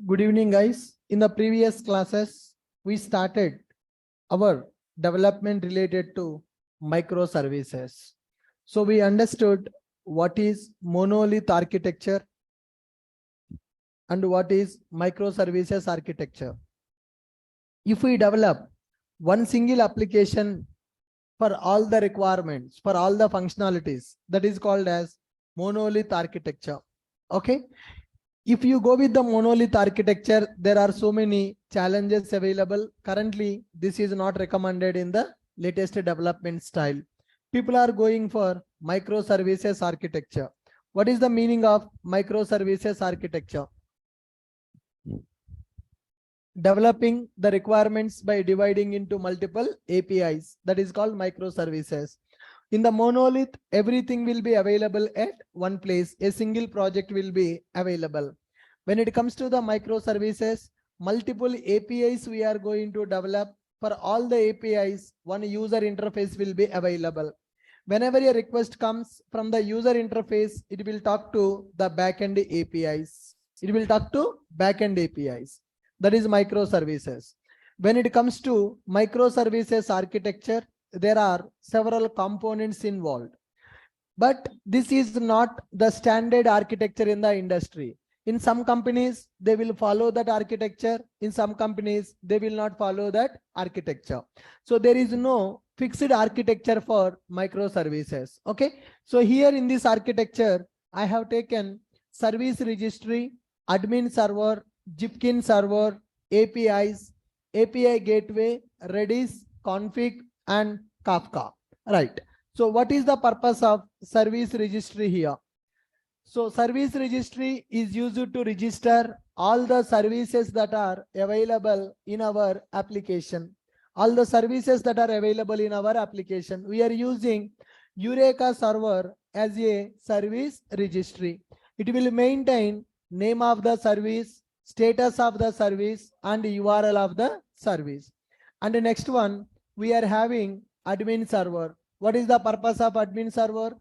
Good evening, guys. In the previous classes, we started our development related to microservices. So we understood what is monolith architecture and what is microservices architecture. If we develop one single application for all the requirements, for all the functionalities, that is called as monolith architecture. Okay. If you go with the monolith architecture, there are so many challenges available. Currently, this is not recommended in the latest development style. People are going for microservices architecture. What is the meaning of microservices architecture? Developing the requirements by dividing into multiple APIs. That is called microservices. In the monolith, everything will be available at one place. A single project will be available. When it comes to the microservices, multiple APIs we are going to develop. For all the APIs, one user interface will be available. Whenever a request comes from the user interface, it will talk to the backend APIs. It will talk to backend APIs. That is microservices. When it comes to microservices architecture, there are several components involved, but this is not the standard architecture in the industry. In some companies, they will follow that architecture. In some companies, they will not follow that architecture. So there is no fixed architecture for microservices. Okay. So here in this architecture, I have taken service registry, admin server, Jipkin server, APIs, API gateway, Redis, config, and Kafka. Right. So what is the purpose of service registry here? So service registry is used to register all the services that are available in our application. All the services that are available in our application. We are using Eureka server as a service registry. It will maintain name of the service, status of the service, and URL of the service. And the next one, we are having admin server. What is the purpose of admin server?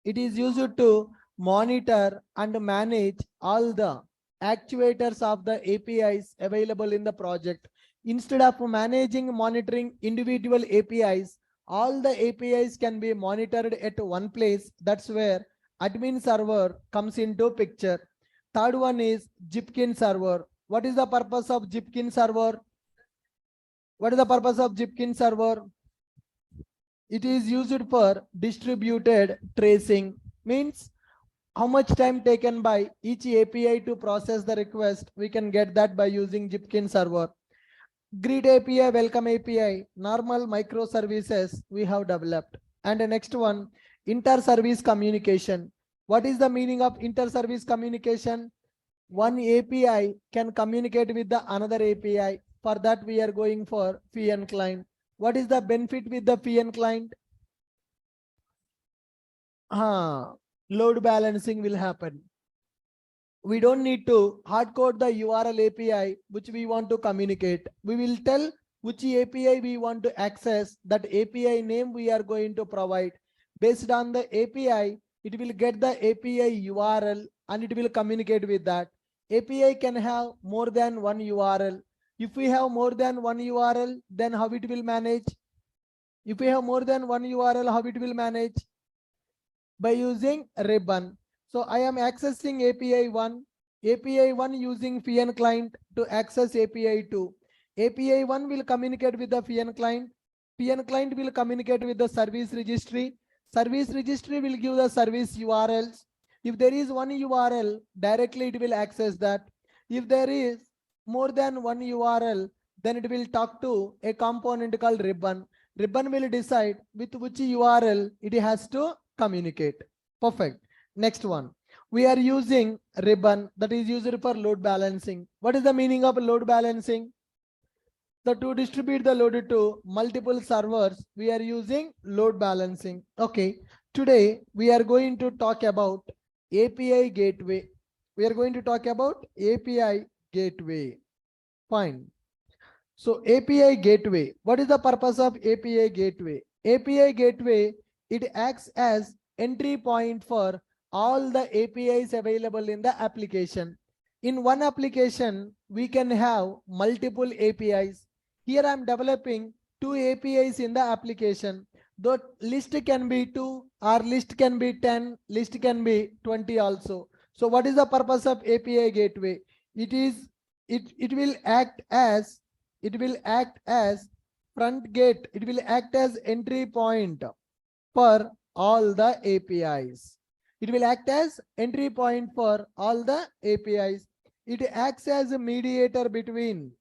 It is used to monitor and manage all the actuators of the APIs available in the project. Instead of monitoring individual APIs, all the APIs can be monitored at one place. That's where admin server comes into picture. Third one is Jipkin server. What is the purpose of Jipkin server? What is the purpose of Jipkin server? It is used for distributed tracing. Means how much time taken by each API to process the request. We can get that by using Jipkin server. Greet API, welcome API, normal microservices we have developed. And the next one, inter-service communication. What is the meaning of inter-service communication? One API can communicate with the another API. For that, we are going for FIN client. What is the benefit with the FIN client? Load balancing will happen. We don't need to hard code the URL API which we want to communicate. We will tell which API we want to access. That API name we are going to provide. Based on the API, it will get the API URL and it will communicate with that. API can have more than one URL. If we have more than one URL, then how it will manage? If we have more than one URL, how it will manage? By using ribbon. So I am accessing API 1, API 1 using FIN client to access API 2. API 1 will communicate with the FIN client. FIN client will communicate with the service registry. Service registry will give the service URLs. If there is one URL, directly it will access that. If there is more than one URL, then it will talk to a component called ribbon. Ribbon will decide with which URL it has to communicate. Perfect. Next one. We are using ribbon that is used for load balancing. What is the meaning of load balancing? So to distribute the load to multiple servers, we are using load balancing. Okay. Today, we are going to talk about API gateway. We are going to talk about API gateway. Fine. So API gateway. What is the purpose of API gateway? API gateway, it acts as entry point for all the APIs available in the application. In one application, we can have multiple APIs. Here I'm developing 2 APIs in the application. The list can be 2 or list can be 10, list can be 20 also. So what is the purpose of API gateway? It will act as front gate. It will act as entry point for all the APIs. It will act as entry point for all the APIs. It acts as a mediator between.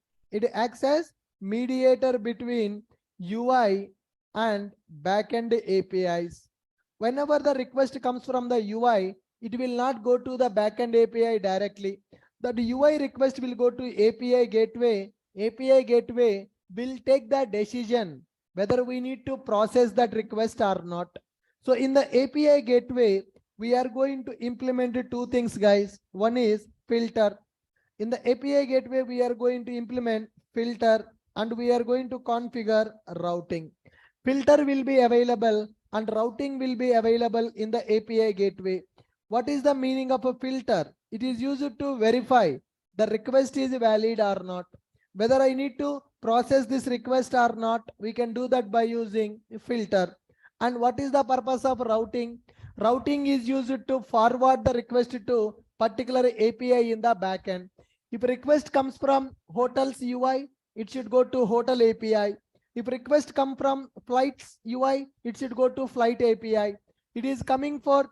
UI and backend APIs. Whenever the request comes from the UI, it will not go to the backend API directly. The UI request will go to API gateway. API gateway will take the decision whether we need to process that request or not. So in the API gateway, we are going to implement 2 things, guys. One is filter. In the API gateway, we are going to implement filter and we are going to configure routing. Filter will be available and routing will be available in the API gateway. What is the meaning of a filter? It is used to verify the request is valid or not. Whether I need to process this request or not, we can do that by using filter. And what is the purpose of routing? Routing is used to forward the request to particular API in the backend. If request comes from hotels UI, it should go to hotel API. If request come from flights UI, it should go to flight API. It is coming for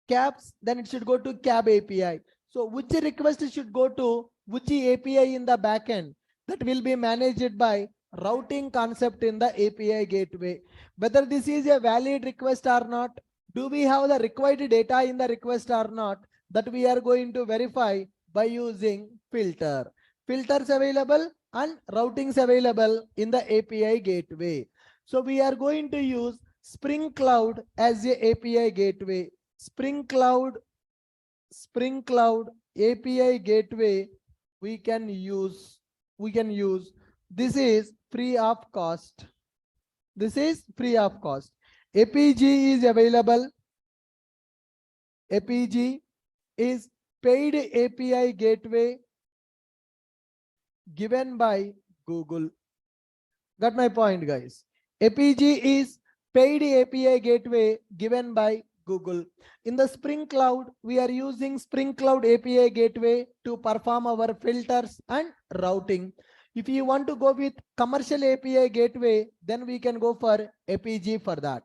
cabs, then it should go to cab API. So which request should go to which API in the backend? That will be managed by routing concept in the API gateway. Whether this is a valid request or not, do we have the required data in the request or not, that we are going to verify by using filter. Filters available and routings available in the API gateway. So we are going to use Spring Cloud as a API gateway. Spring Cloud API gateway we can use. This is free of cost. APG is available. APG is paid API gateway given by Google. Got my point, guys? APG is paid API gateway given by Google. In the Spring Cloud, we are using Spring Cloud API gateway to perform our filters and routing. If you want to go with commercial API gateway, then we can go for APG for that.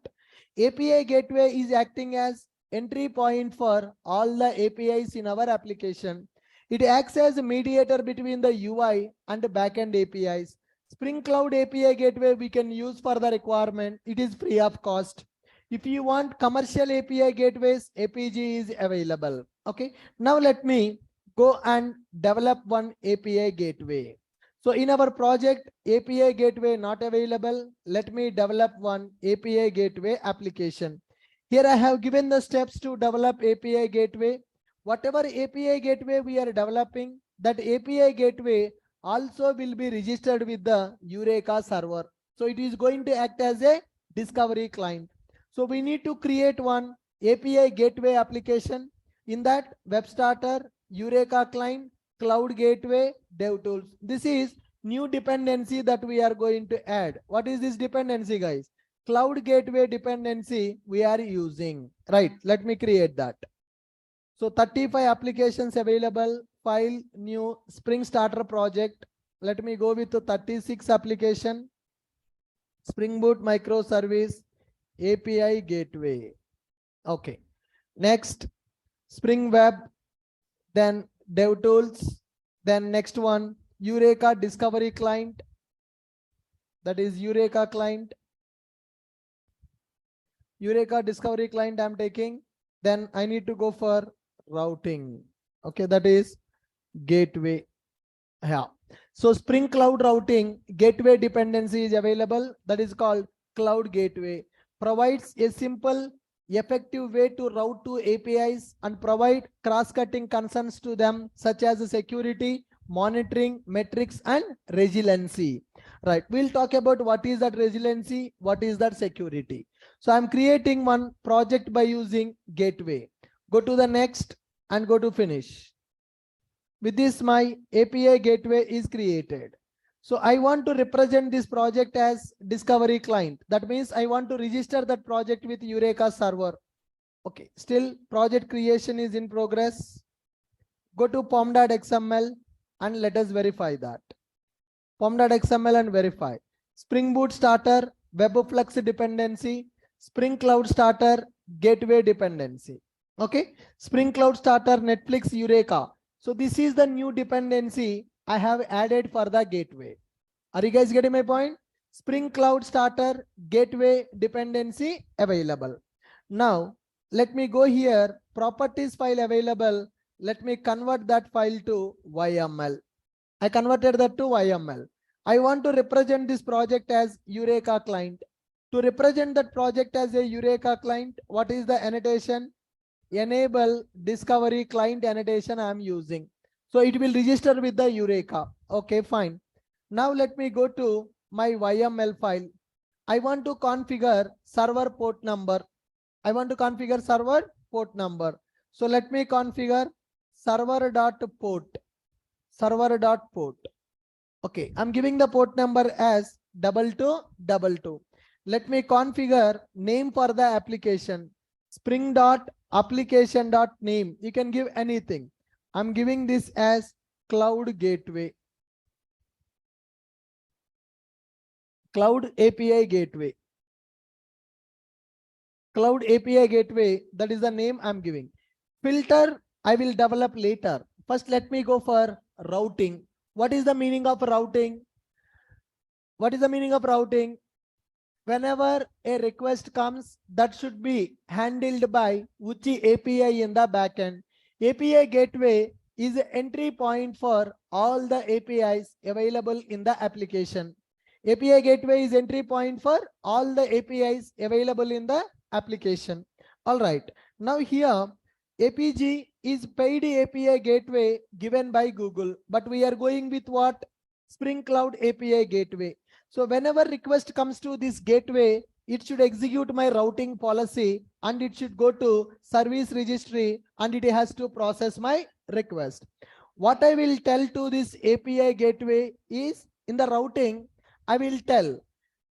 API gateway is acting as entry point for all the APIs in our application. It acts as a mediator between the UI and the backend APIs. Spring Cloud API gateway we can use for the requirement. It is free of cost. If you want commercial API gateways, APG is available. Okay. Now let me go and develop one API gateway. So in our project, API gateway not available. Let me develop one API gateway application. Here I have given the steps to develop API gateway. Whatever API gateway we are developing, that API gateway also will be registered with the Eureka server. So it is going to act as a discovery client. So we need to create one API gateway application. In that, Web Starter, Eureka client, Cloud Gateway, DevTools. This is new dependency that we are going to add. What is this dependency, guys? Cloud Gateway dependency we are using. Right, let me create that. So 35 applications available, file, new, Spring Starter project. Let me go with the 36 application, Spring Boot microservice, API gateway. Okay. Next, Spring Web, then DevTools, then next one, Eureka Discovery Client. That is Eureka Client. Eureka Discovery Client I'm taking. Then I need to go for routing. Okay, that is gateway. Yeah. So Spring Cloud routing gateway dependency is available. That is called Cloud Gateway. Provides a simple, effective way to route to APIs and provide cross-cutting concerns to them, such as security, monitoring, metrics, and resiliency. Right. We'll talk about what is that resiliency, what is that security. So I'm creating one project by using gateway. Go to the next and go to finish. With this, my API gateway is created. So I want to represent this project as discovery client. That means I want to register that project with Eureka server. Okay, still project creation is in progress. Go to pom.xml and let us verify that. Pom.xml and verify. Spring Boot starter, Webflux dependency, Spring Cloud starter, gateway dependency. Okay, Spring Cloud starter, Netflix, Eureka. So this is the new dependency I have added for the gateway. Are you guys getting my point? Spring Cloud starter, gateway dependency available. Now, let me go here, properties file available. Let me convert that file to YML. I converted that to YML. I want to represent this project as Eureka client. To represent that project as a Eureka client, what is the annotation? Enable discovery client annotation I am using. So it will register with the Eureka. Okay, fine. Now let me go to my YML file. I want to configure server port number. I want to configure server port number. So let me configure server.port. Server.port. Okay, I'm giving the port number as 2222. Let me configure name for the application. Spring.application.name. You can give anything. I'm giving this as Cloud Gateway. Cloud API Gateway. Cloud API Gateway, that is the name I'm giving. Filter, I will develop later. First, let me go for routing. What is the meaning of routing? What is the meaning of routing? Whenever a request comes, that should be handled by which API in the backend. API gateway is the entry point for all the APIs available in the application. API gateway is entry point for all the APIs available in the application. All right. Now here, APG is paid API gateway given by Google, but we are going with what? Spring Cloud API gateway. So whenever request comes to this gateway, it should execute my routing policy and it should go to service registry and it has to process my request. What I will tell to this API gateway is in the routing, I will tell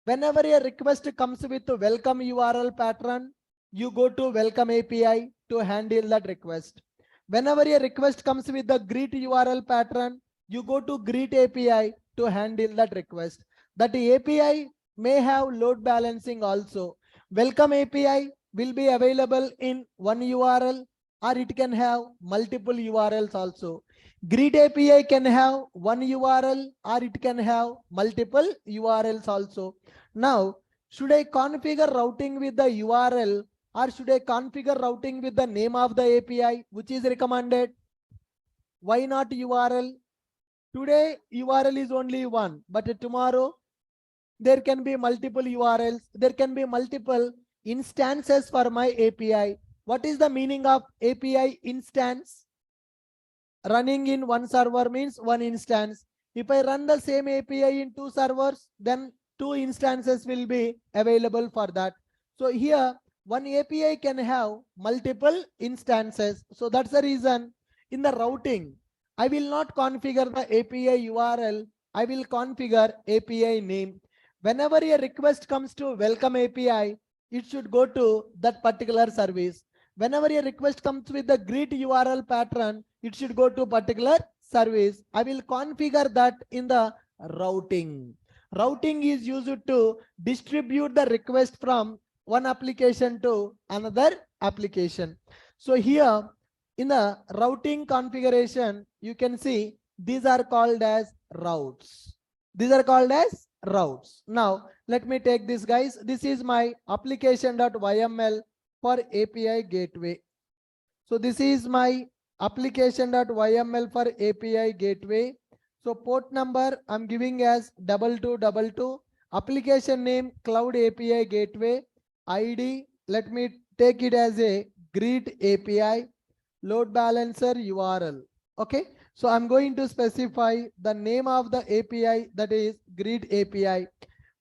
whenever a request comes with a welcome URL pattern, you go to welcome API to handle that request. Whenever a request comes with the greet URL pattern, you go to greet API to handle that request. That API may have load balancing also. Welcome API will be available in one URL or it can have multiple URLs also. Greet API can have one URL or it can have multiple URLs also. Now, should I configure routing with the URL or should I configure routing with the name of the API, which is recommended? Why not URL? Today, URL is only one, but tomorrow, there can be multiple URLs. There can be multiple instances for my API. What is the meaning of API instance? Running in one server means one instance. If I run the same API in two servers, then two instances will be available for that. So here, one API can have multiple instances. So that's the reason in the routing, I will not configure the API URL. I will configure API name. Whenever a request comes to welcome API, it should go to that particular service. Whenever a request comes with the greet URL pattern, it should go to particular service. I will configure that in the routing. Routing is used to distribute the request from one application to another application. So here in the routing configuration, you can see these are called as routes. These are called as routes. Now, let me take this, guys. This is my application.yml for API gateway. So this is my application.yml for API gateway. So port number I'm giving as 2222. Application name Cloud API Gateway. ID, let me take it as a greet API. Load balancer URL. Okay. So I'm going to specify the name of the API, that is greet API.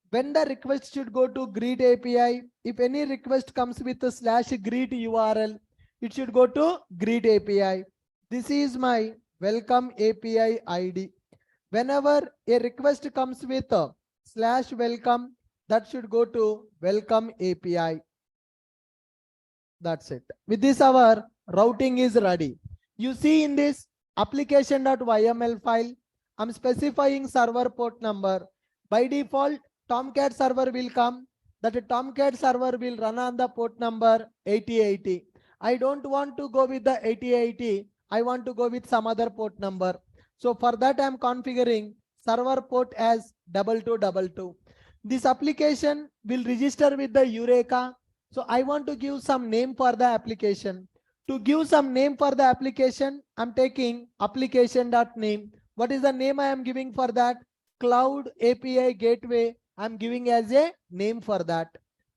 When the request should go to greet API, if any request comes with a /greet URL, it should go to greet API. This is my welcome API ID. Whenever a request comes with a /welcome, that should go to welcome API. That's it. With this, our routing is ready. You see in this application.yml file, I'm specifying server port number. By default, Tomcat server will come. That Tomcat server will run on the port number 8080. I don't want to go with the 8080. I want to go with some other port number. So for that, I'm configuring server port as 2222. This application will register with the Eureka. So I want to give some name for the application. To give some name for the application, I'm taking application.name. What is the name I am giving for that? Cloud API Gateway. I'm giving as a name for that.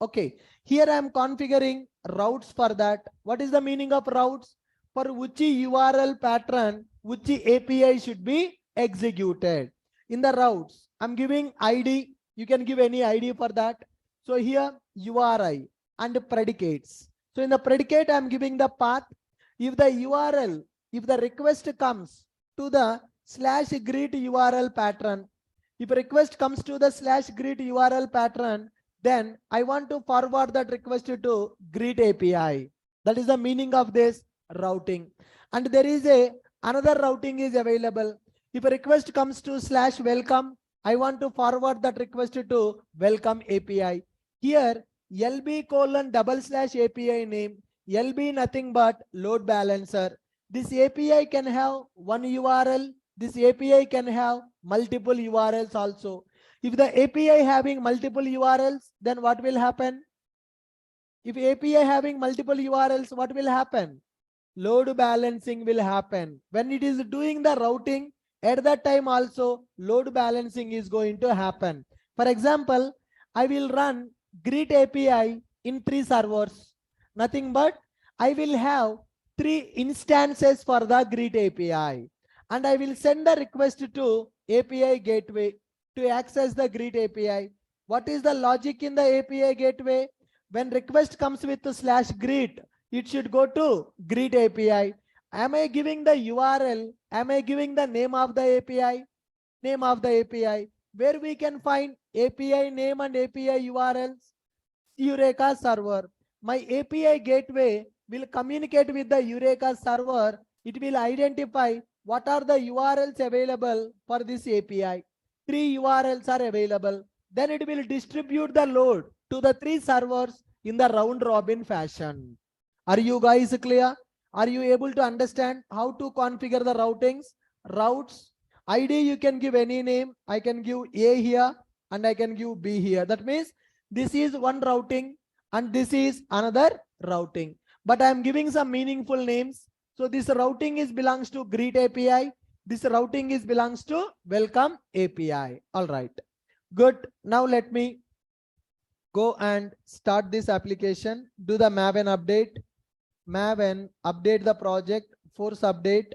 Okay. Here I am configuring routes for that. What is the meaning of routes? For which URL pattern, which API should be executed. In the routes, I'm giving ID. You can give any ID for that. So here URI and predicates. So in the predicate, I'm giving the path. If the URL, if the request comes to the /greet URL pattern, if a request comes to the /greet URL pattern, then I want to forward that request to greet API. That is the meaning of this routing. And there is another routing is available. If a request comes to /welcome, I want to forward that request to welcome API. Here, LB:\API name. LB nothing but load balancer. This API can have one URL. This API can have multiple URLs also. If the API having multiple URLs, then what will happen? If API having multiple URLs, what will happen? Load balancing will happen. When it is doing the routing, at that time also load balancing is going to happen. For example, I will run greet API in 3 servers. Nothing but I will have 3 instances for the greet API. And I will send the request to API gateway to access the greet API. What is the logic in the API gateway? When request comes with the /greet, it should go to greet API. Am I giving the URL? Am I giving the name of the API? Name of the API. Where we can find API name and API URLs? Eureka server. My API gateway will communicate with the Eureka server. It will identify what are the URLs available for this API. 3 URLs are available. Then it will distribute the load to the 3 servers in the round robin fashion. Are you guys clear? Are you able to understand how to configure the routings? Routes. ID you can give any name. I can give A here and I can give B here. That means this is one routing and this is another routing. But I am giving some meaningful names. So this routing is belongs to greet API. This routing is belongs to welcome API. All right. Good. Now let me go and start this application. Do the Maven update. Maven update the project. Force update.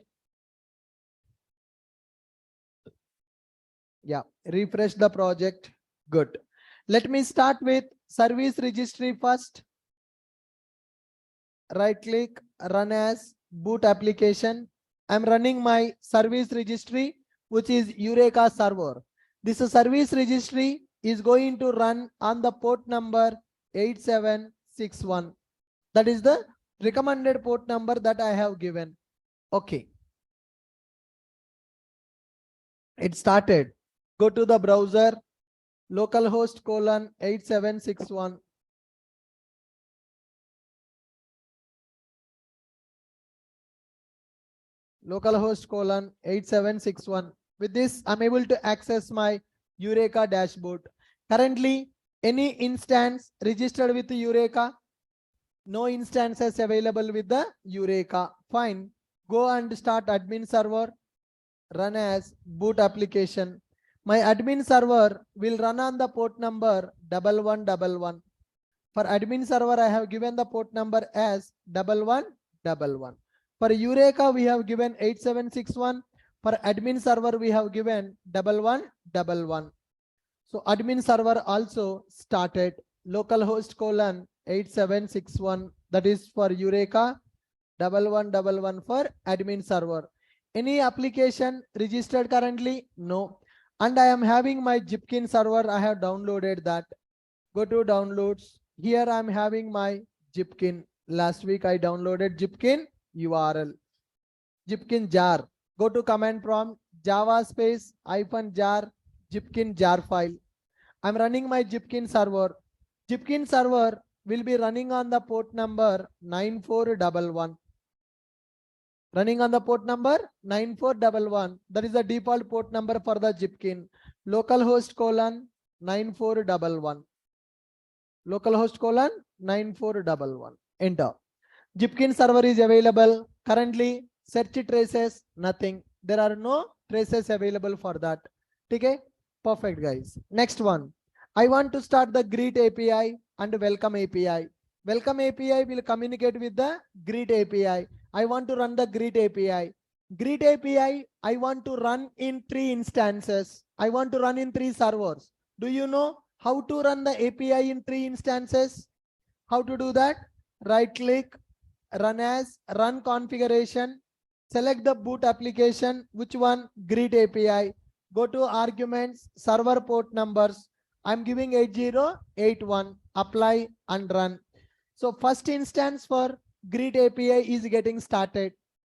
Yeah. Refresh the project. Good. Let me start with service registry first. Right click, run as boot application. I'm running my service registry, which is Eureka server. This service registry is going to run on the port number 8761. That is the recommended port number that I have given. Okay. It started. Go to the browser, localhost : 8761. Localhost : 8761. With this, I'm able to access my Eureka dashboard. Currently, any instance registered with Eureka? No instances available with the Eureka. Fine. Go and start admin server. Run as boot application. My admin server will run on the port number 1111. For admin server, I have given the port number as 1111. For Eureka, we have given 8761. For admin server, we have given 1111. So admin server also started. Localhost : 8761. That is for Eureka. 1111 for admin server. Any application registered currently? No. And I am having my Jipkin server. I have downloaded that. Go to downloads. Here I am having my Jipkin. Last week I downloaded Jipkin URL. Jipkin jar. Go to command prompt, Java space -jar Jipkin jar file. I'm running my Jipkin server. Jipkin server will be running on the port number 9411. Running on the port number 9411. That is the default port number for the Jipkin. Localhost colon 9411. Localhost colon 9411. Enter. Jipkin server is available. Currently, search traces, nothing. There are no traces available for that. Okay? Perfect, guys. Next one. I want to start the greet API and welcome API. Welcome API will communicate with the greet API. I want to run the greet API. Greet API, I want to run in 3 instances. I want to run in 3 servers. Do you know how to run the API in 3 instances? How to do that? Right click, run as, run configuration, select the boot application. Which one? Greet API. Go to arguments, server port numbers. I'm giving 8081. Apply and run. So first instance for greet API is getting started.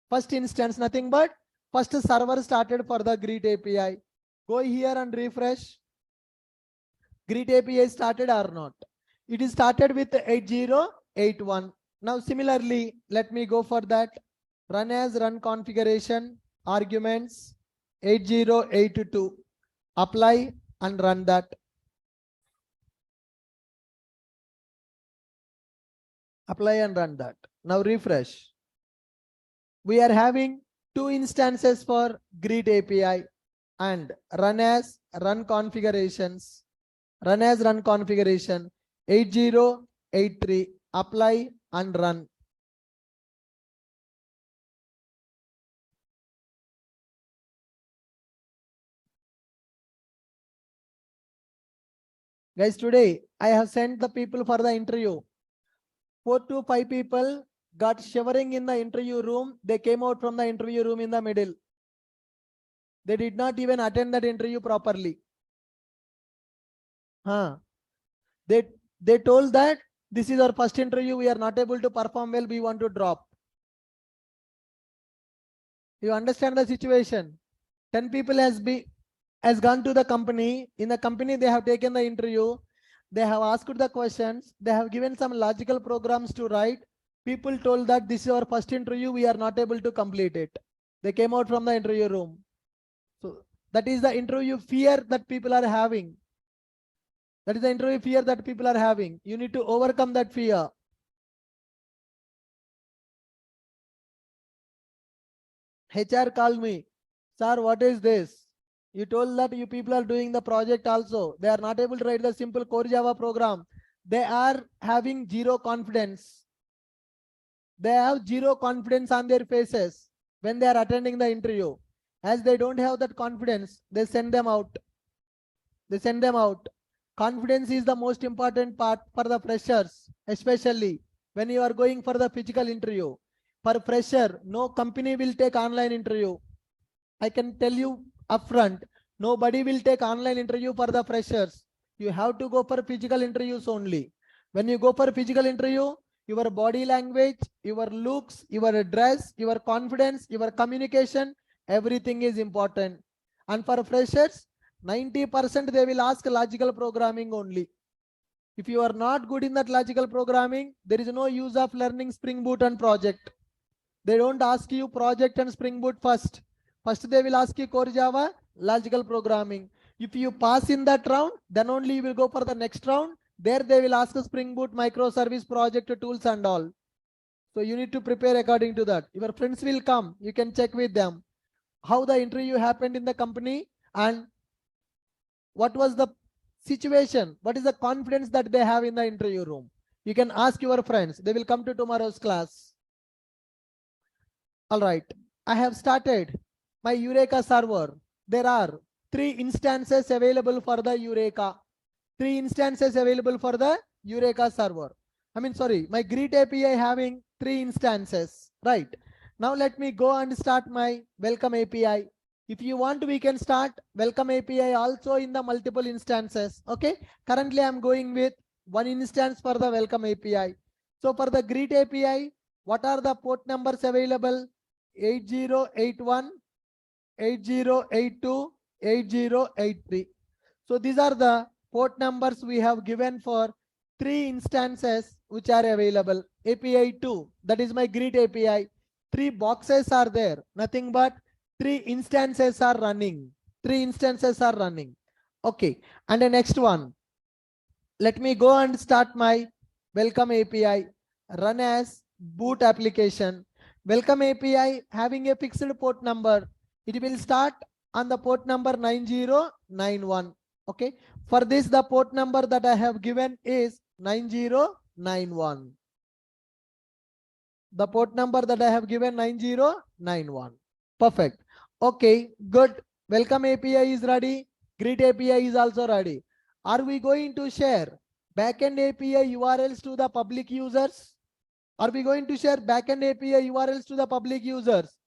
First instance, nothing but first server started for the greet API. Go here and refresh. Greet API started or not? It is started with 8081. Now similarly, let me go for that. Run as, run configuration, arguments 8082. Apply and run that. Apply and run that. Now refresh. We are having 2 instances for greet API and run as, run configurations. Run as, run configuration 8083. Apply and run. Guys, today I have sent the people for the interview. 4 to 5 people got shivering in the interview room. They came out from the interview room in the middle. They did not even attend that interview properly. They told that this is our first interview. We are not able to perform well. We want to drop. You understand the situation? 10 people has gone to the company. In the company, they have taken the interview. They have asked the questions. They have given some logical programs to write. People told that this is our first interview. We are not able to complete it. They came out from the interview room. So that is the interview fear that people are having. That is the interview fear that people are having. You need to overcome that fear. HR called me. Sir, what is this? You told that you people are doing the project also. They are not able to write the simple core Java program. They are having zero confidence. They have zero confidence on their faces when they are attending the interview. As they don't have that confidence, they send them out. They send them out. Confidence is the most important part for the freshers, especially when you are going for the physical interview. For fresher, no company will take online interview. I can tell you upfront, nobody will take online interview for the freshers. You have to go for physical interviews only. When you go for physical interview, your body language, your looks, your dress, your confidence, your communication, everything is important. And for freshers, 90% they will ask logical programming only. If you are not good in that logical programming, there is no use of learning Spring Boot and project. They don't ask you project and Spring Boot first. First they will ask you core Java, logical programming. If you pass in that round, then only you will go for the next round. There they will ask a Spring Boot, microservice project tools and all. So you need to prepare according to that. Your friends will come. You can check with them how the interview happened in the company and what was the situation. What is the confidence that they have in the interview room. You can ask your friends. They will come to tomorrow's class. All right. I have started my Eureka server. There are 3 instances available for the Eureka. 3 instances available for the Eureka server. My Greet API having 3 instances, right? Now let me go and start my welcome API. If you want, we can start welcome API also in the multiple instances. Okay. Currently, I'm going with one instance for the welcome API. So for the greet API, what are the port numbers available? 8081, 8082, 8083. So these are the port numbers we have given for 3 instances which are available. API 2, that is my greet API. 3 boxes are there, nothing but 3 instances are running. 3 instances are running. Okay, and the next one, let me go and start my welcome API. Run as boot application. Welcome API having a fixed port number. It will start on the port number 9091. Okay, for this the port number that I have given is 9091. The port number that I have given 9091. Perfect. Okay, good. Welcome API is ready. Greet API is also ready. Are we going to share backend API URLs to the public users? Are we going to share backend API URLs to the public users?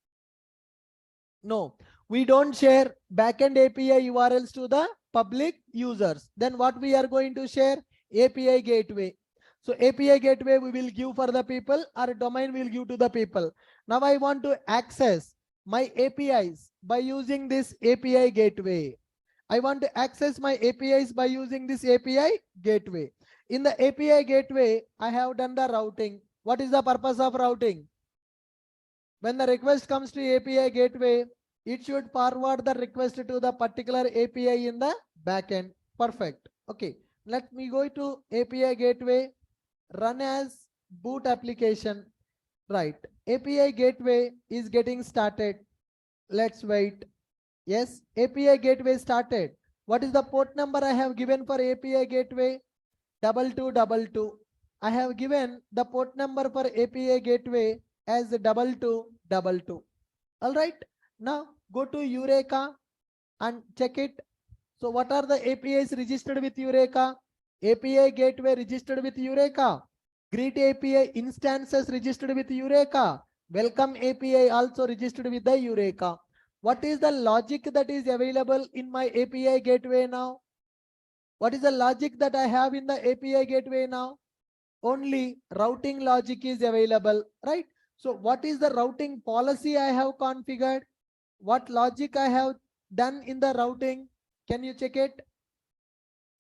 No, we don't share backend API URLs to the public users. Then what we are going to share? API gateway. So API gateway we will give for the people, or domain will give to the people. Now I want to access my APIs by using this API gateway. I want to access my APIs by using this API gateway. In the API gateway, I have done the routing. What is the purpose of routing? When the request comes to API gateway, it should forward the request to the particular API in the backend. Perfect. Okay. Let me go to API gateway. Run as boot application. Right. API gateway is getting started. Let's wait. Yes, API gateway started. What is the port number I have given for API gateway? 2222. I have given the port number for API gateway as 2222. All right. Now go to Eureka and check it. So what are the APIs registered with Eureka? API gateway registered with Eureka. Greet API instances registered with Eureka. Welcome API also registered with the Eureka. What is the logic that is available in my API gateway now? What is the logic that I have in the API gateway now? Only routing logic is available, right? So what is the routing policy I have configured? What logic I have done in the routing? Can you check it?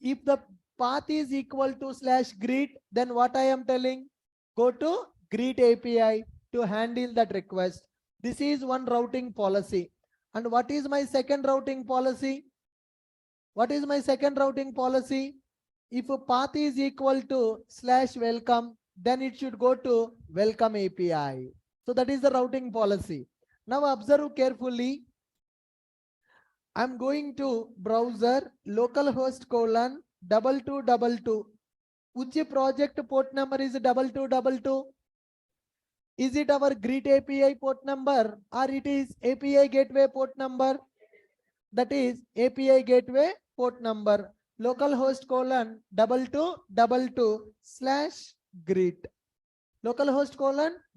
If the path is equal to /greet, then what I am telling? Go to greet API to handle that request. This is one routing policy. And what is my second routing policy? What is my second routing policy? If a path is equal to /welcome, then it should go to welcome API. So that is the routing policy. Now observe carefully. I'm going to browser localhost : 2222. Which project port number is 2222? Is it our greet API port number, or it is API gateway port number? That is API gateway port number. Localhost : 2222/greet. Localhost :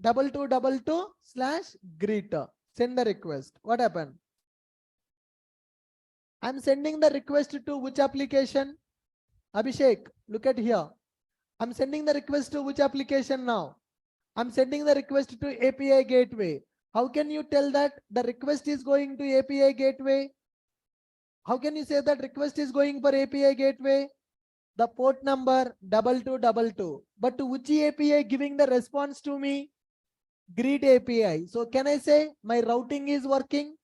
2222/greet. Send the request. What happened? I'm sending the request to which application? Abhishek, look at here. I'm sending the request to which application now? I'm sending the request to API gateway. How can you tell that the request is going to API gateway? How can you say that request is going for API gateway? The port number 2222. But to which API giving the response to me? Greet API. So can I say my routing is working?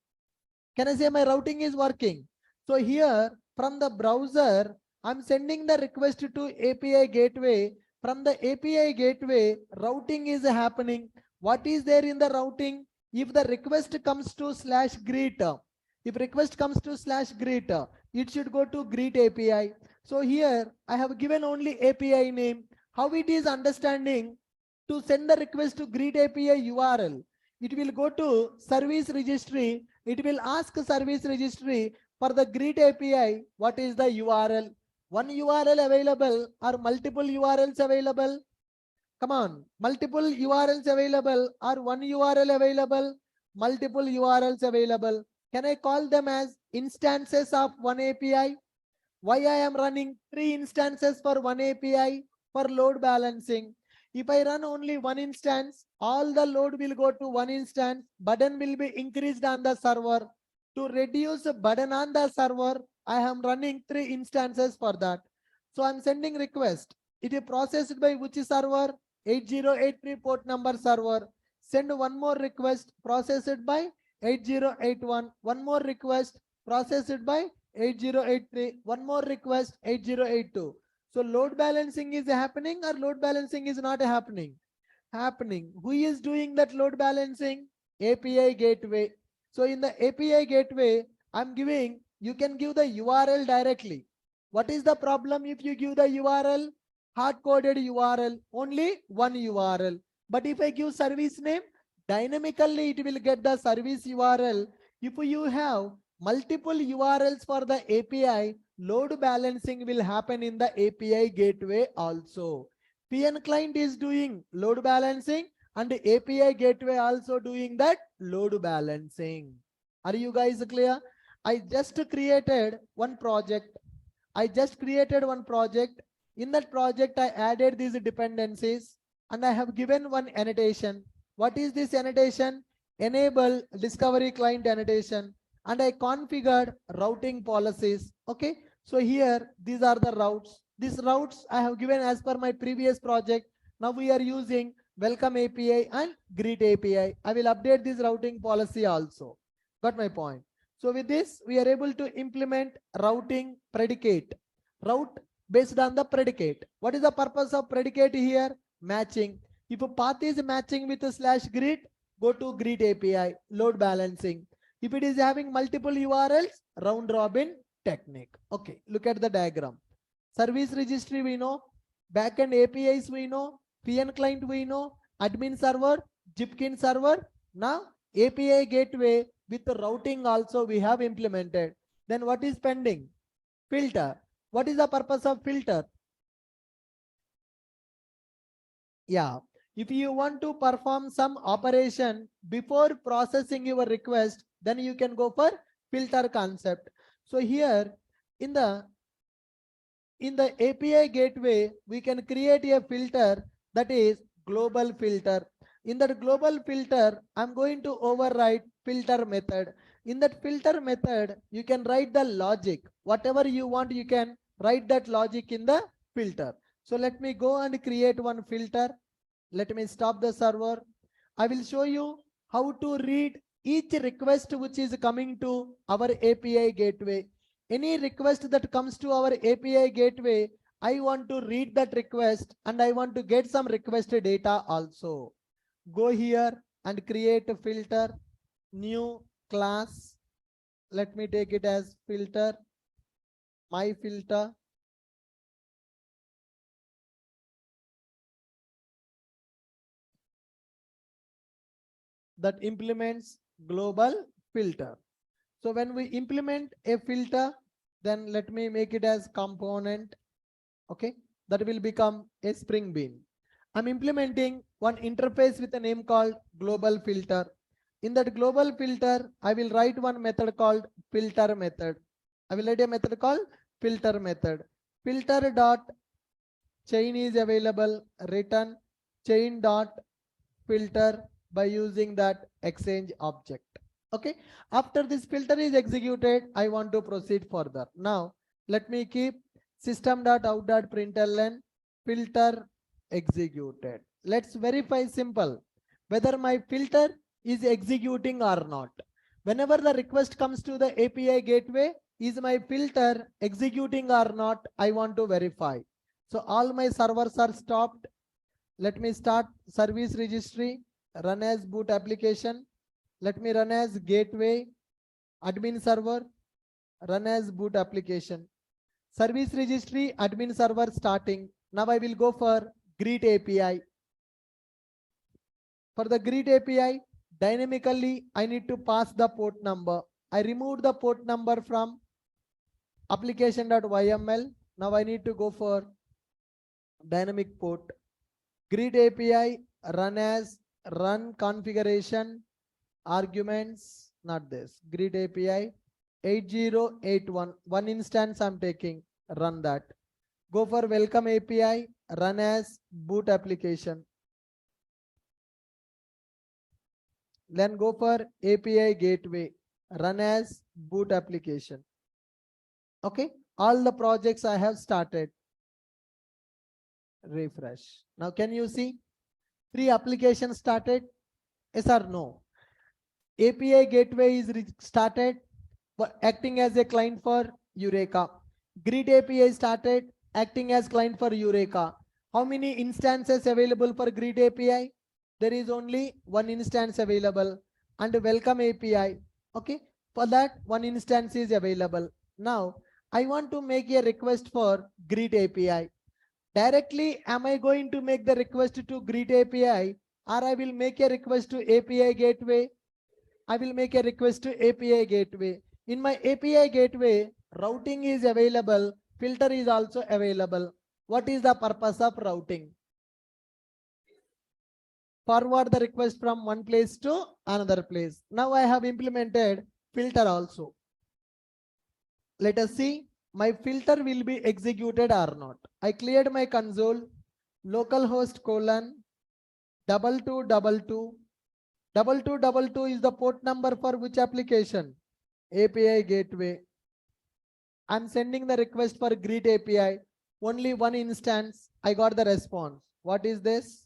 Can I say my routing is working? So here from the browser, I'm sending the request to API gateway. From the API gateway, routing is happening. What is there in the routing? If the request comes to /greet, if request comes to /greet, it should go to greet API. So here I have given only API name. How it is understanding to send the request to greet API URL? It will go to service registry. It will ask service registry for the greet API. What is the URL? One URL available or multiple URLs available? Come on, multiple URLs available or one URL available, multiple URLs available. Can I call them as instances of one API? Why I am running 3 instances for one API for load balancing? If I run only one instance, all the load will go to one instance, burden will be increased on the server. To reduce the burden on the server, I am running 3 instances for that. So I'm sending request. It is processed by which server? 8083 port number server. Send one more request, processed by 8081. One more request, processed by 8083. One more request, 8082. So load balancing is happening or load balancing is not happening? Happening. Who is doing that load balancing? API gateway. So in the API gateway, I'm giving, you can give the URL directly. What is the problem if you give the URL? Hard-coded URL, only one URL. But if I give service name, dynamically it will get the service URL. If you have multiple URLs for the API, load balancing will happen in the API gateway also. PN client is doing load balancing and the API gateway also doing that load balancing. Are you guys clear? I just created one project. In that project, I added these dependencies and I have given one annotation. What is this annotation? Enable discovery client annotation. And I configured routing policies. Okay. So here, these are the routes. These routes I have given as per my previous project. Now we are using welcome API and greet API. I will update this routing policy also. Got my point? So with this, we are able to implement routing predicate. Route based on the predicate. What is the purpose of predicate here? Matching. If a path is matching with a /greet, go to greet API, load balancing. If it is having multiple URLs, round robin technique. Okay, look at the diagram. Service registry we know, backend APIs we know, PN client we know, admin server, Jipkin server. Now API gateway with the routing also we have implemented. Then what is pending? Filter. What is the purpose of filter? Yeah, if you want to perform some operation before processing your request, then you can go for filter concept. So here in the API gateway, we can create a filter that is global filter. In that global filter, I'm going to override filter method. In that filter method, you can write the logic. Whatever you want, you can write that logic in the filter. So let me go and create one filter. Let me stop the server. I will show you how to read each request which is coming to our API gateway. Any request that comes to our API gateway, I want to read that request and I want to get some request data also. Go here and create a filter, new class. Let me take it as filter, my filter. That implements global filter. So when we implement a filter, then let me make it as component. Okay, that will become a Spring Bean. I'm implementing one interface with a name called global filter. In that global filter, I will write one method called filter method. I will write a method called filter method. Filter dot chain is available, return chain dot filter by using that exchange object. Okay, after this filter is executed, I want to proceed further. Now let me keep system.out.println filter executed. Let's verify simple whether my filter is executing or not. Whenever the request comes to the API gateway, is my filter executing or not? I want to verify. So all my servers are stopped. Let me start service registry, run as boot application. Let me run as gateway, admin server, run as boot application. Service registry, admin server starting. Now I will go for greet API. For the greet API, dynamically I need to pass the port number. I removed the port number from application.yml. Now I need to go for dynamic port. Greet API run as run configuration arguments, not this. Greet API 8081, one instance I'm taking, run that. Go for welcome API, run as boot application. Then go for API gateway, run as boot application. Okay, all the projects I have started. Refresh. Now can you see 3 applications started? Yes or no? API gateway is started acting as a client for Eureka. Greet API started acting as client for Eureka. How many instances available for Greet API? There is only one instance available. And welcome API. Okay, for that one instance is available. Now I want to make a request for Greet API. Directly, am I going to make the request to Greet API, or I will make a request to API gateway? I will make a request to API gateway. In my API gateway, routing is available, filter is also available. What is the purpose of routing? Forward the request from one place to another place. Now I have implemented filter also. Let us see my filter will be executed or not. I cleared my console, localhost : 2222. 2222 is the port number for which application? API gateway. I'm sending the request for Greet API. Only one instance. I got the response. What is this?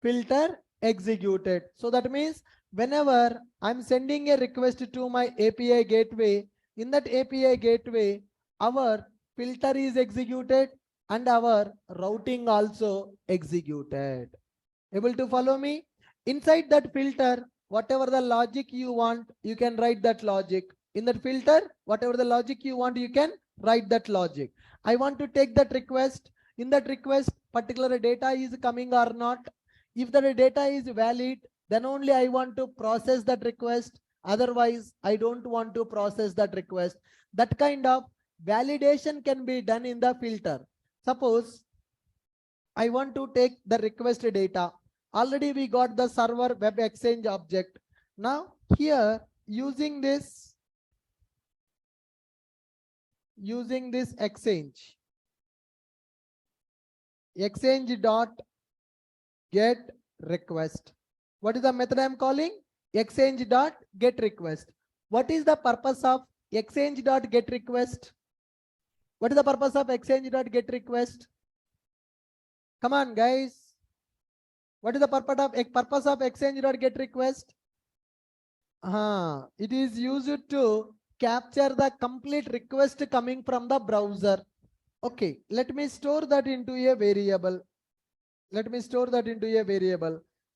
Filter executed. So that means whenever I'm sending a request to my API gateway, in that API gateway, our filter is executed and our routing also executed. Able to follow me? Inside that filter, whatever the logic you want, you can write that logic. In that filter, whatever the logic you want, you can write that logic. I want to take that request. In that request, particular data is coming or not. If the data is valid, then only I want to process that request. Otherwise, I don't want to process that request. That kind of validation can be done in the filter. Suppose I want to take the request data. Already we got the server web exchange object. Now here using this exchange dot get request. What is the method I am calling? Exchange dot get request. What is the purpose of exchange dot get request? What is the purpose of exchange dot get request? Come on, guys. What is the purpose of exchange dot get request? It is used to capture the complete request coming from the browser. Okay, let me store that into a variable.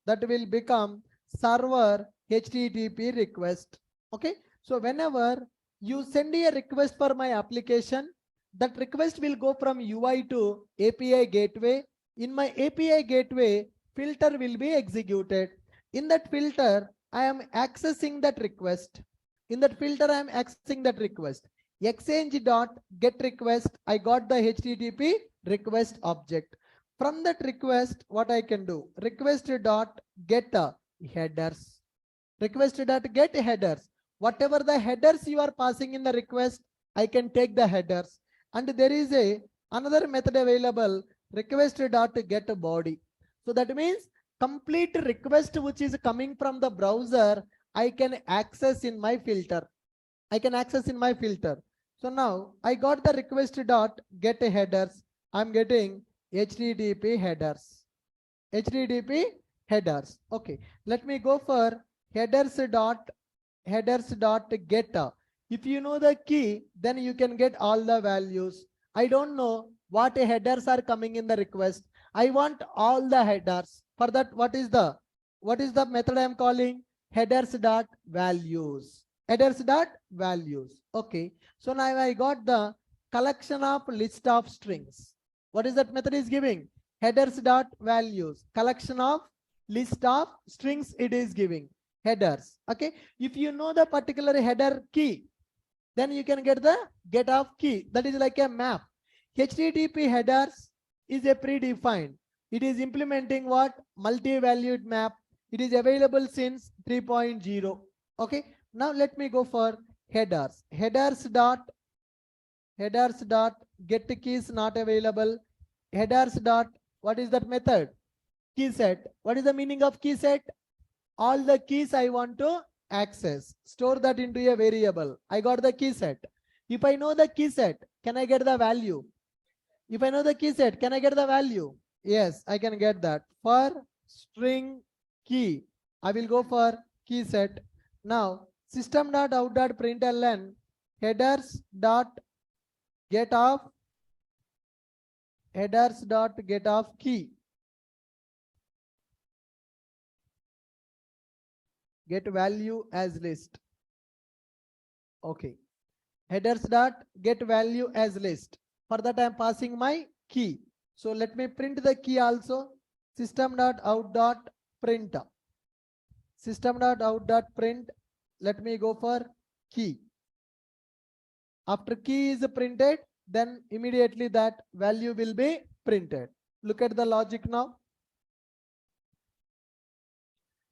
That will become server HTTP request. Okay, so whenever you send a request for my application, that request will go from UI to API gateway. In my API gateway, filter will be executed. In that filter, I am accessing that request. Exchange dot get request, I got the HTTP request object. From that request, what I can do? Request dot get headers. Whatever the headers you are passing in the request, I can take the headers. And there is another method available, request dot get body. So that means complete request which is coming from the browser, I can access in my filter. So now I got the request dot get headers. I'm getting HTTP headers. Okay, let me go for headers dot get. If you know the key, then you can get all the values. I don't know what headers are coming in the request. I want all the headers. For that, what is the method I am calling? Headers dot values. Okay, so now I got the collection of list of strings. What is that method is giving? Headers dot values, collection of list of strings it is giving. Headers. Okay, if you know the particular header key, then you can get the get of key. That is like a map. HTTP headers is a predefined. It is implementing what? Multi-valued map. It is available since 3.0. Okay. Now let me go for headers. Headers dot get keys not available. Headers dot, what is that method? Key set. What is the meaning of key set? All the keys I want to access. Store that into a variable. I got the key set. If I know the key set, can I get the value? If I know the key set, can I get the value? Yes, I can get that. For string key, I will go for key set. Now, system.out.println headers dot get of key. Get value as list. Okay. Headers dot get value as list. For that I am passing my key. So let me print the key also. System.out.print. System.out.print. Let me go for key. After key is printed, then immediately that value will be printed. Look at the logic now.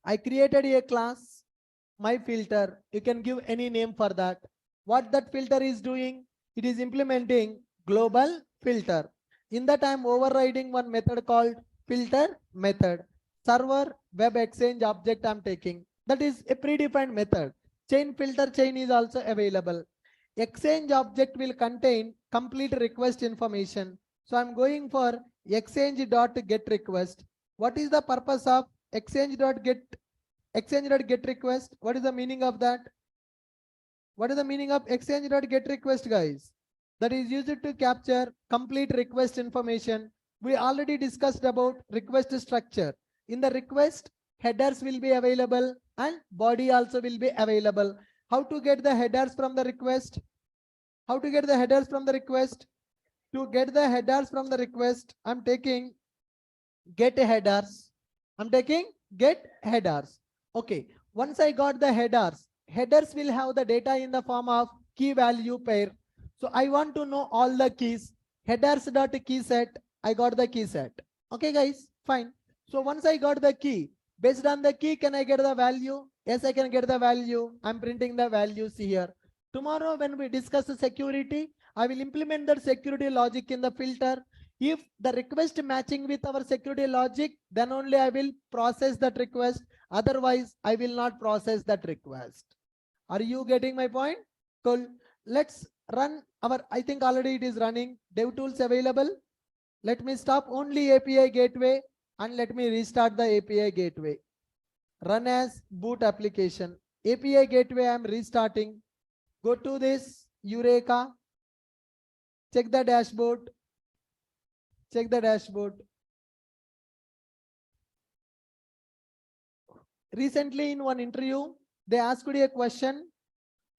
I created a class, my filter. You can give any name for that. What that filter is doing? It is implementing global filter. In that I am overriding one method called filter method. Server web exchange object I am taking. That is a predefined method. Chain filter chain is also available. Exchange object will contain complete request information. So I am going for exchange.get request. What is the purpose of exchange.get request? What is the meaning of that? What is the meaning of exchange.get request, guys? That is used to capture complete request information. We already discussed about request structure. In the request, headers will be available and body also will be available. How to get the headers from the request? How to get the headers from the request? To get the headers from the request, I'm taking get headers. I'm taking get headers. Okay. Once I got the headers, headers will have the data in the form of key value pair. So I want to know all the keys. Headers.key set. I got the key set. Okay, guys, fine. So once I got the key, based on the key, can I get the value? Yes, I can get the value. I'm printing the values here. Tomorrow, when we discuss the security, I will implement that security logic in the filter. If the request matching with our security logic, then only I will process that request. Otherwise, I will not process that request. Are you getting my point? Cool. Let's run our, I think already it is running. DevTools available. Let me stop only API gateway and let me restart the API gateway. Run as boot application. API gateway I am restarting. Go to this Eureka. Check the dashboard. Check the dashboard. Recently in one interview, they asked you a question.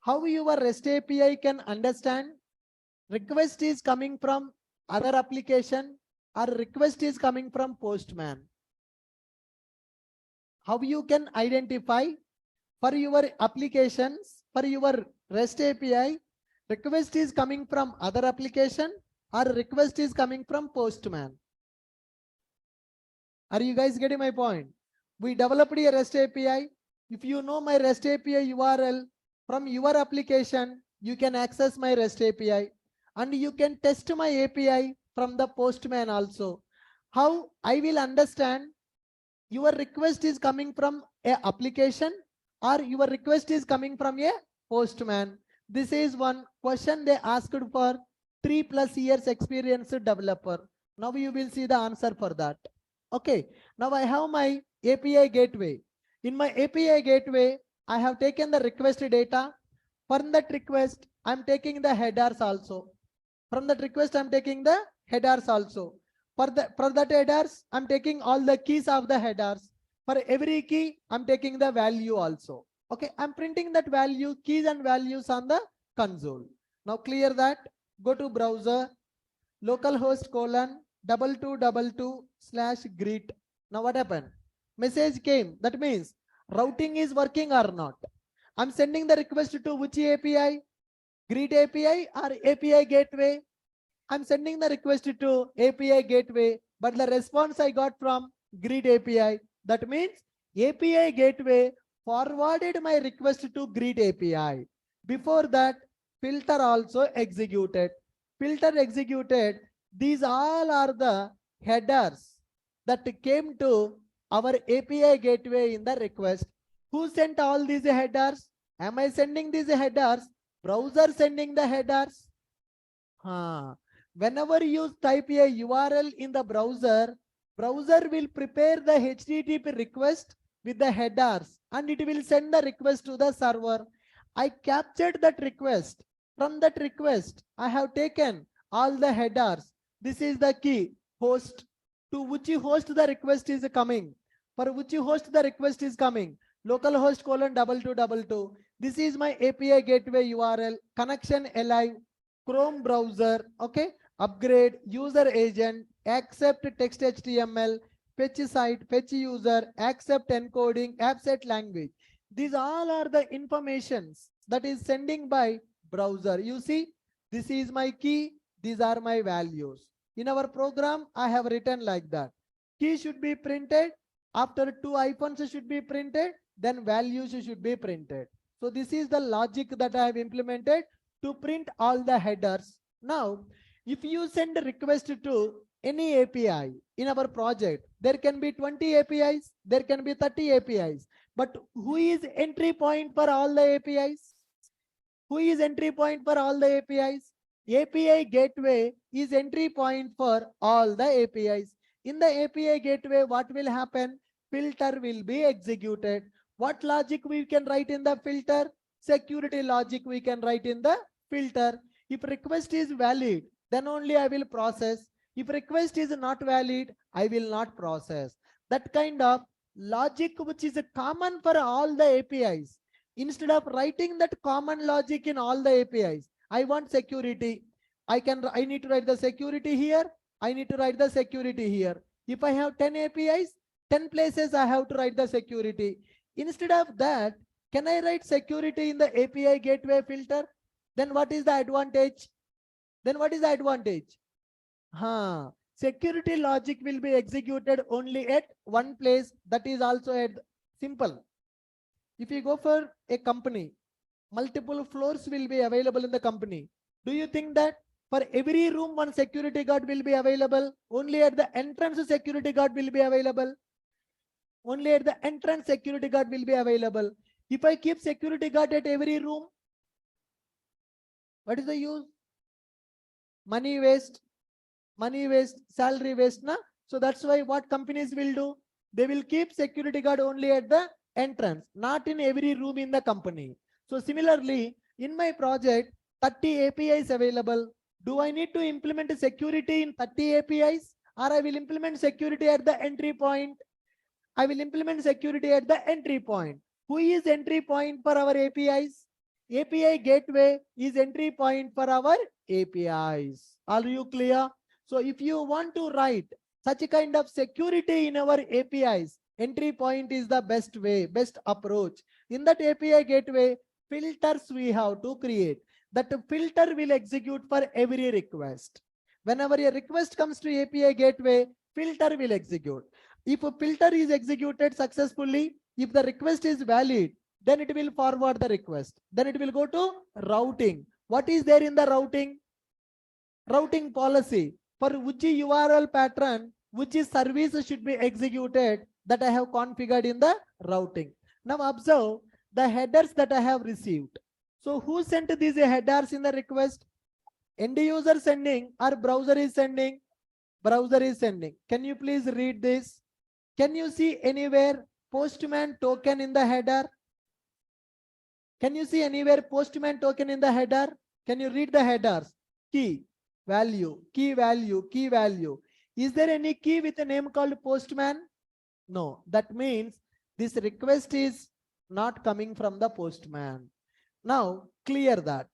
How your REST API can understand request is coming from other application or request is coming from Postman? How you can identify for your applications, for your REST API, request is coming from other application or request is coming from Postman? Are you guys getting my point? We developed a REST API. If you know my REST API URL from your application, you can access my REST API and you can test my API from the Postman also. How I will understand your request is coming from a application or your request is coming from a Postman? This is one question they asked for 3+ years experienced developer. Now you will see the answer for that. Okay. Now I have my API gateway. In my API gateway, I have taken the request data. From that request, I'm taking the headers also. From that request, I'm taking the headers also. For that headers, I'm taking all the keys of the headers. For every key, I'm taking the value also. Okay, I'm printing that value, keys and values on the console. Now clear that. Go to browser, localhost : 2222/greet. Now what happened? Message came. That means routing is working or not. I'm sending the request to which API? Greet API or API gateway? I'm sending the request to API gateway, but the response I got from greet API. That means API gateway forwarded my request to greet API. Before that, filter also executed. Filter executed. These all are the headers that came to our API gateway in the request. Who sent all these headers? Am I sending these headers? Browser sending the headers? Whenever you type a URL in the browser, browser will prepare the HTTP request with the headers and it will send the request to the server. I captured that request. From that request, I have taken all the headers. This is the key host. To which host the request is coming. For which host the request is coming. Localhost :2222. This is my API gateway URL. Connection alive. Chrome browser. Okay. Upgrade. User agent. Accept text HTML. Fetch site. Fetch user. Accept encoding. Accept language. These all are the informations that is sending by browser. You see, this is my key. These are my values. In our program, I have written like that. Key should be printed. After 2 icons should be printed. Then values should be printed. So this is the logic that I have implemented to print all the headers. Now, if you send a request to any API in our project, there can be 20 APIs, there can be 30 APIs. But who is entry point for all the APIs? Who is entry point for all the APIs? API gateway is entry point for all the APIs. In the API gateway, what will happen? Filter will be executed. What logic we can write in the filter? Security logic we can write in the filter. If request is valid, then only I will process. If request is not valid, I will not process. That kind of logic which is common for all the APIs. Instead of writing that common logic in all the APIs, I want security. I need to write the security here. I need to write the security here. If I have 10 APIs, 10 places I have to write the security. Instead of that, can I write security in the API gateway filter? Then what is the advantage? Security logic will be executed only at one place. That is also at simple. If you go for a company, multiple floors will be available in the company. Do you think that for every room one security guard will be available? Only at the entrance security guard will be available. Only at the entrance security guard will be available. If I keep security guard at every room, what is the use? Money waste, salary waste. So that's why what companies will do? They will keep security guard only at the entrance, not in every room in the company. So similarly, in my project, 30 APIs available. Do I need to implement security in 30 APIs? Or I will implement security at the entry point? I will implement security at the entry point. Who is entry point for our APIs? API gateway is entry point for our APIs. Are you clear? So if you want to write such a kind of security in our APIs, entry point is the best way, best approach. In that API gateway, filters we have to create. That filter will execute for every request. Whenever a request comes to API gateway, filter will execute. If a filter is executed successfully, if the request is valid, then it will forward the request. Then it will go to routing. What is there in the routing? Routing policy. For which URL pattern, which service should be executed, that I have configured in the routing. Now observe the headers that I have received. So who sent these headers in the request? End user sending or browser is sending? Browser is sending. Can you please read this? Can you see anywhere postman token in the header? Can you see anywhere postman token in the header? Can you read the headers? Key, value, key value, key value. Is there any key with a name called postman? No. That means this request is not coming from the postman. Now clear that.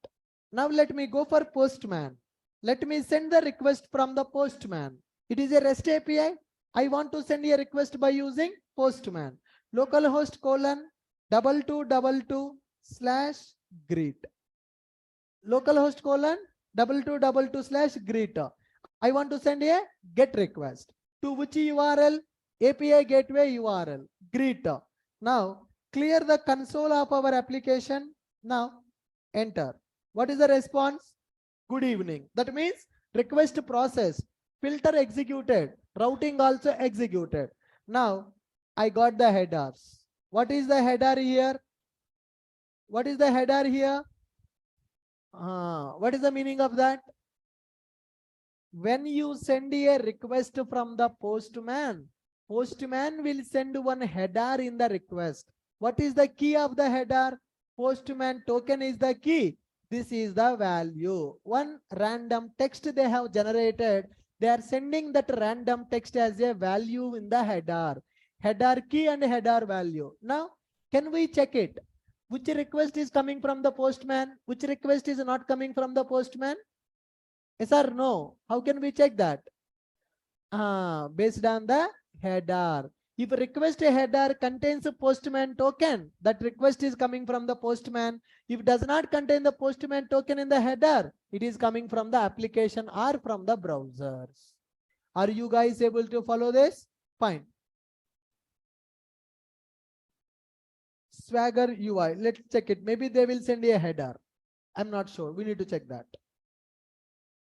Now let me go for postman. Let me send the request from the postman. It is a REST API. I want to send a request by using postman. Localhost :2222/greet. Localhost :2222/greet. I want to send a GET request. To which URL? API gateway URL. Greet. Now clear the console of our application. Now enter. What is the response? Good evening. That means request processed, filter executed, routing also executed. Now I got the headers. What is the header here? What is the header here? What is the meaning of that? When you send a request from the postman, postman will send one header in the request. What is the key of the header? Postman token is the key. This is the value. One random text they have generated. They are sending that random text as a value in the header. Header key and header value. Now, can we check it? Which request is coming from the postman? Which request is not coming from the postman? Yes or no? How can we check that? Based on the header. If request header contains a postman token, that request is coming from the postman. If it does not contain the postman token in the header, it is coming from the application or from the browsers. Are you guys able to follow this? Fine. Swagger UI. Let's check it. Maybe they will send a header. I'm not sure. We need to check that.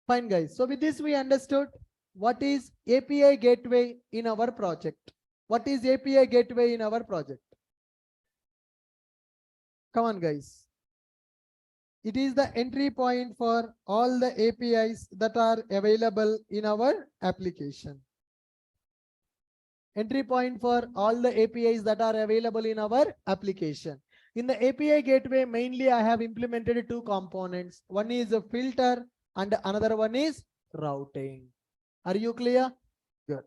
Fine, guys. So with this, we understood what is API gateway in our project. What is API gateway in our project? Come on, guys. It is the entry point for all the APIs that are available in our application. Entry point for all the APIs that are available in our application. In the API gateway, mainly I have implemented two components. One is a filter and another one is routing. Are you clear? Good.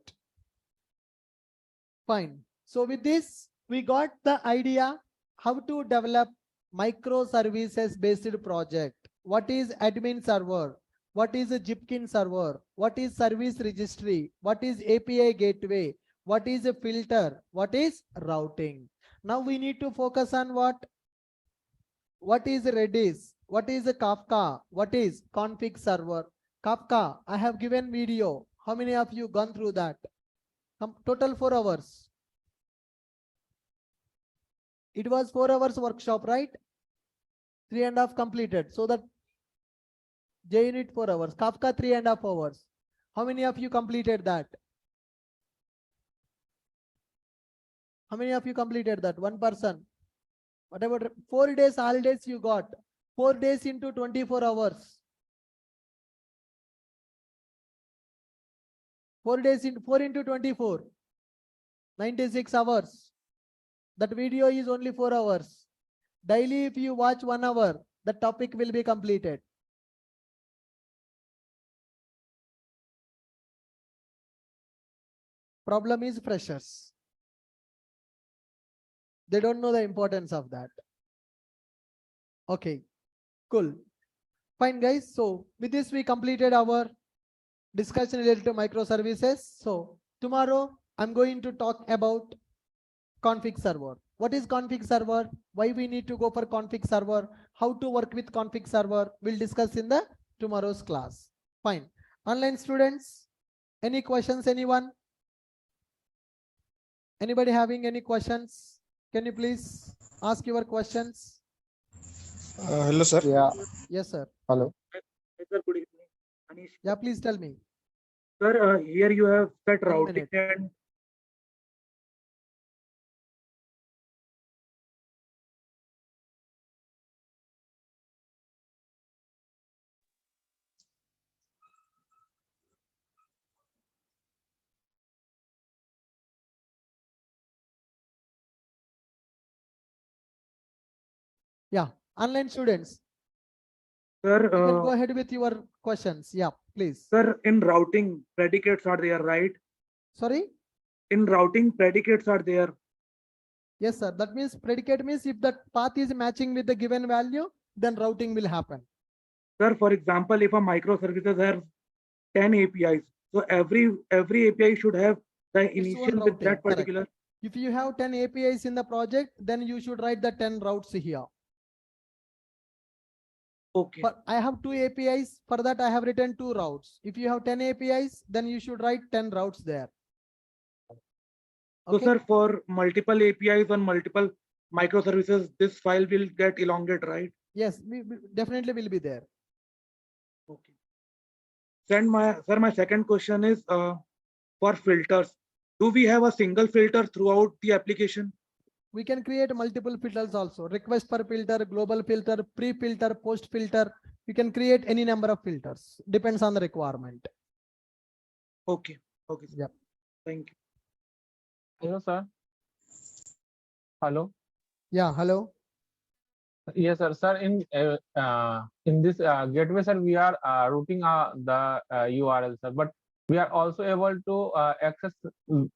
Fine. So with this, we got the idea how to develop microservices based project. What is admin server? What is a Jipkin server? What is service registry? What is API gateway? What is a filter? What is routing? Now we need to focus on what? What is Redis? What is a Kafka? What is config server? Kafka, I have given video. How many of you gone through that? Total 4 hours. It was 4 hours workshop, right? 3.5 completed. So that JUnit 4 hours. Kafka 3.5 hours. How many of you completed that? How many of you completed that? One person. Whatever 4 days holidays you got. 4 days into 24 hours. 4 days into 4 into 24. 96 hours. That video is only 4 hours. Daily if you watch 1 hour, the topic will be completed. Problem is freshers. They don't know the importance of that. Okay, cool. Fine, guys. So with this, we completed our discussion related to microservices. So tomorrow, I'm going to talk about config server. What is config server? Why we need to go for config server? How to work with config server? We'll discuss in the tomorrow's class. Fine. Online students, any questions, anyone? Anybody having any questions? Can you please ask your questions? Hello, sir. Yeah. Yes, sir. Hello. Hi, sir, good evening. Anish. Yeah, please tell me. Sir, here you have set 1 routing minute. and Yeah, online students, sir, you can go ahead with your questions. Yeah, please. sir, in routing predicates are there, right? Sorry? In routing predicates are there. Yes, sir. That means predicate means if that path is matching with the given value, then routing will happen. Sir, for example, if a microservices has 10 APIs, so every API should have the Its own initial with routing, that correct. particular. If you have 10 APIs in the project, then you should write the 10 routes here. Okay. But I have 2 APIs. For that, I have written 2 routes. If you have 10 APIs, then you should write 10 routes there. So Okay. sir, for multiple APIs on multiple microservices, this file will get elongated, right? Yes, we definitely will be there. Okay. My second question is for filters. Do we have a single filter throughout the application? We can create multiple filters also. Request per filter, global filter, pre-filter, post-filter. We can create any number of filters. Depends on the requirement. Okay. Okay. Sir. Yep. Thank you. Hello, sir. Hello. Yeah, hello. Yes, sir. Sir, in this gateway, sir, we are routing the URL, sir, but we are also able to access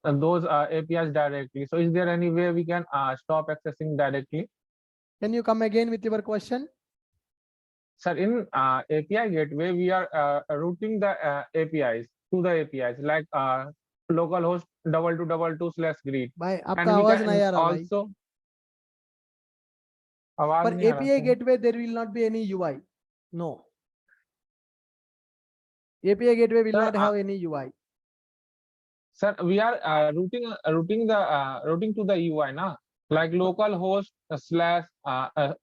those APIs directly. So, is there any way we can stop accessing directly? Can you come again with your question? Sir, in API gateway, we are routing the APIs to the APIs like localhost 2222/greet, By and आपका we आवाज can नहीं आ रहा भाई. also. आवाज For नहीं आ रहा API sir. gateway, there will not be any UI. No. API gateway will Sir, not have any UI. Sir, we are routing to the UI, na, like localhost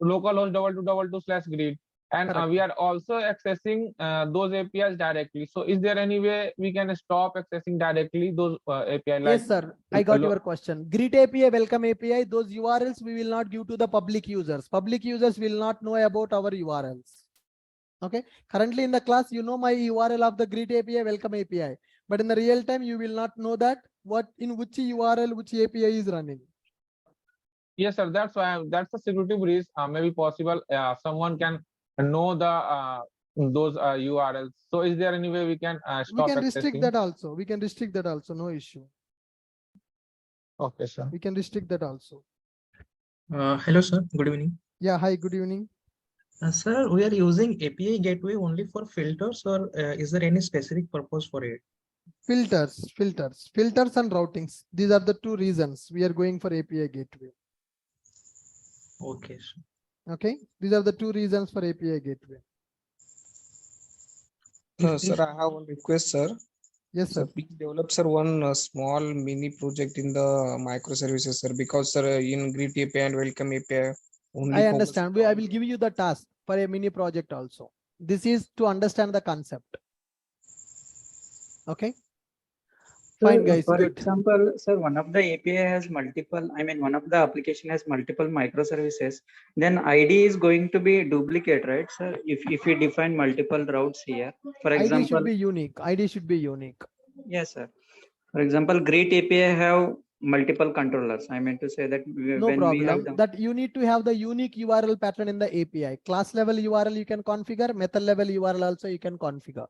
localhost 2222/greet, and Correct. we are also accessing those APIs directly. So, is there any way we can stop accessing directly those API? Like, Yes, sir. I got your question. Greet API, welcome API, those URLs we will not give to the public users. Public users will not know about our URLs. Okay. Currently in the class, you know my URL of the Greet API, welcome API. But in the real time, you will not know that what in which URL, which API is running. Yes, sir. That's why that's the security breach. Maybe possible. Someone can know the those URLs. So, is there any way we can We stop can restrict accessing? that also. We can restrict that also. No issue. Okay, sir. We can restrict that also. Hello, sir. Good evening. Yeah. Hi. Good evening. Sir, we are using API gateway only for filters, or is there any specific purpose for it? Filters and routings. These are the two reasons we are going for API gateway. Okay, sir. Okay. These are the two reasons for API gateway. Sir, I have one request, sir. Yes, Sir, sir. please develop, sir, one small mini project in the microservices, sir, because, sir, in Greet API and Welcome API, only I focus understand. I will give you the task for a mini project also. This is to understand the concept. Okay. Fine, guys. For Good. example, sir, one of the API has multiple, one of the application has multiple microservices, then ID is going to be duplicate, right, sir? If we define multiple routes here, for ID example, should be unique. ID should be unique. yes, sir. For example, Greet API have multiple controllers. I meant to say that No when we have problem. That you need to have the unique URL pattern in the API. Class level URL you can configure. Method level URL also you can configure.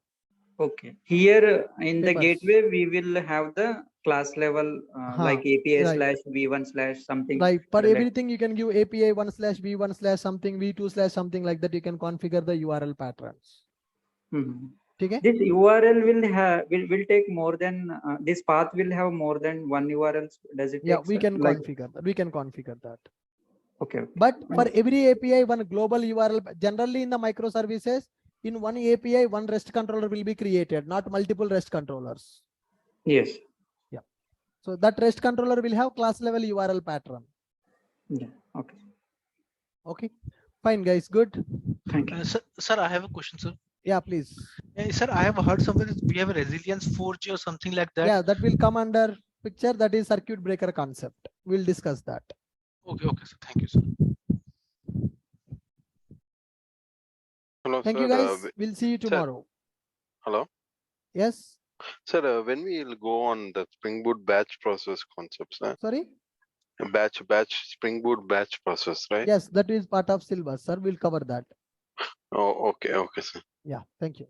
okay. Here in the Papers. gateway, we will have the class level like API right. slash v1 slash something. Right. For related. everything you can give API 1/v1/ something v2/ something like that. You can configure the URL patterns. Okay. This URL will take more than this path will have more than one URL. Does it? Yeah, take, we sir? can Like, configure that. We can configure that. okay. But for every API, one global URL, generally in the microservices, in one API, one REST controller will be created, not multiple REST controllers. Yes. Yeah. So that REST controller will have class level URL pattern. Yeah. Okay. Okay. Fine, guys. Good. Thank you. Sir, I have a question, sir. Yeah, please. Sir, I have heard something. We have a resilience 4G or something like that. Yeah, that will come under picture. That is circuit breaker concept. We'll discuss that. Okay, sir. Thank you, sir. Hello, Thank sir. you, guys. We'll see you tomorrow. Hello. Yes. Sir, when we will go on the Spring Boot batch process concepts, Sorry. batch Spring Boot batch process, right? Yes, that is part of syllabus, sir. We'll cover that. Oh, okay, sir. Yeah. Thank you.